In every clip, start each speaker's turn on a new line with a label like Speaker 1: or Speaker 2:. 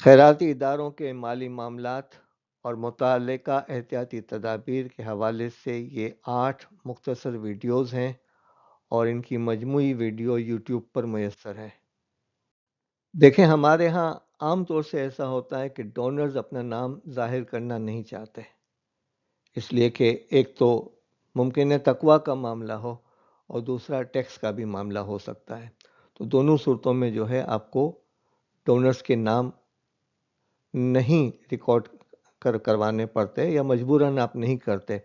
Speaker 1: خیراتی اداروں کے مالی معاملات اور متعلقہ احتیاطی تدابیر کے حوالے سے یہ 8 مختصر ویڈیوز ہیں اور ان کی مجموعی ویڈیو یوٹیوب پر میسر ہے۔ دیکھیں، ہمارے ہاں عام طور سے ایسا ہوتا ہے کہ ڈونرز اپنا نام ظاہر کرنا نہیں چاہتے، اس لیے کہ ایک تو ممکن ہے تقوی کا معاملہ ہو اور دوسرا ٹیکس کا بھی معاملہ ہو سکتا ہے، تو دونوں صورتوں میں جو ہے آپ کو ڈونرز کے نام نہیں ریکارڈ کروانے پڑتے یا مجبوراً آپ نہیں کرتے،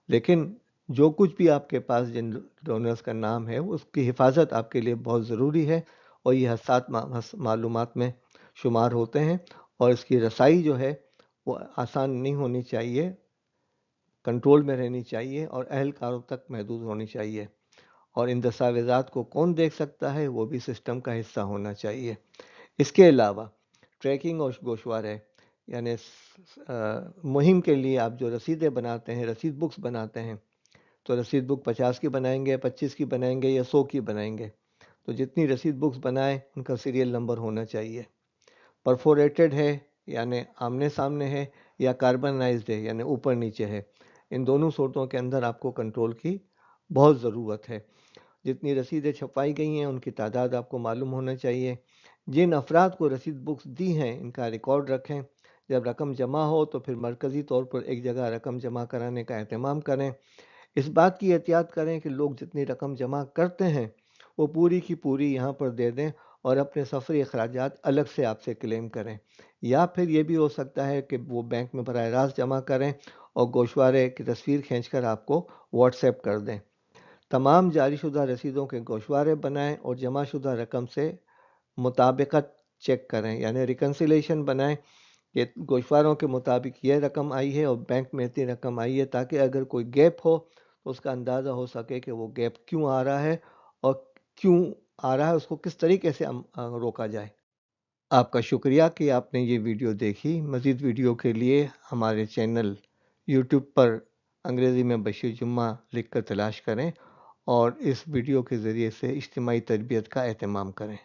Speaker 1: لیکن جو کچھ بھی آپ کے پاس جن ڈونرز کا نام ہے اس کی حفاظت آپ کے لیے بہت ضروری ہے، اور یہ حساس معلومات میں شمار ہوتے ہیں، اور اس کی رسائی جو ہے وہ آسان نہیں ہونی چاہیے، کنٹرول میں رہنی چاہیے اور اہلکاروں تک محدود ہونی چاہیے، اور ان دستاویزات کو کون دیکھ سکتا ہے وہ بھی سسٹم کا حصہ ہونا چاہیے۔ اس کے علاوہ ٹریکنگ اور گوشوارے، یعنی مہم کے لیے آپ جو رسیدیں بناتے ہیں، رسید بکس بناتے ہیں، تو رسید بک 50 کی بنائیں گے، 25 کی بنائیں گے یا 100 کی بنائیں گے، تو جتنی رسید بکس بنائیں ان کا سیریل نمبر ہونا چاہیے، پرفوریٹڈ ہے یعنی آمنے سامنے ہے، یا کاربنائزڈ ہے یعنی اوپر نیچے ہے، ان دونوں صورتوں کے اندر آپ کو کنٹرول کی بہت ضرورت ہے۔ جتنی رسیدیں چھپائی گئی ہیں ان کی تعداد آپ کو معلوم ہونا چاہیے، جن افراد کو رسید بکس دی ہیں ان کا ریکارڈ رکھیں، جب رقم جمع ہو تو پھر مرکزی طور پر ایک جگہ رقم جمع کرانے کا اہتمام کریں، اس بات کی احتیاط کریں کہ لوگ جتنی رقم جمع کرتے ہیں وہ پوری کی پوری یہاں پر دے دیں اور اپنے سفری اخراجات الگ سے آپ سے کلیم کریں، یا پھر یہ بھی ہو سکتا ہے کہ وہ بینک میں براہ راست جمع کریں اور گوشوارے کی تصویر کھینچ کر آپ کو واٹس ایپ کر دیں۔ تمام جاری شدہ رسیدوں کے گوشوارے بنائیں اور جمع شدہ رقم سے مطابقت چیک کریں، یعنی ریکنسیلیشن بنائیں کہ گوشواروں کے مطابق یہ رقم آئی ہے اور بینک میں اتنی رقم آئی ہے، تاکہ اگر کوئی گیپ ہو تو اس کا اندازہ ہو سکے کہ وہ گیپ کیوں آ رہا ہے اور کیوں آ رہا ہے، اس کو کس طریقے سے روکا جائے۔ آپ کا شکریہ کہ آپ نے یہ ویڈیو دیکھی۔ مزید ویڈیو کے لیے ہمارے چینل یوٹیوب پر انگریزی میں بشیر جمعہ لکھ کر تلاش کریں اور اس ویڈیو کے ذریعے سے اجتماعی تربیت کا اہتمام کریں۔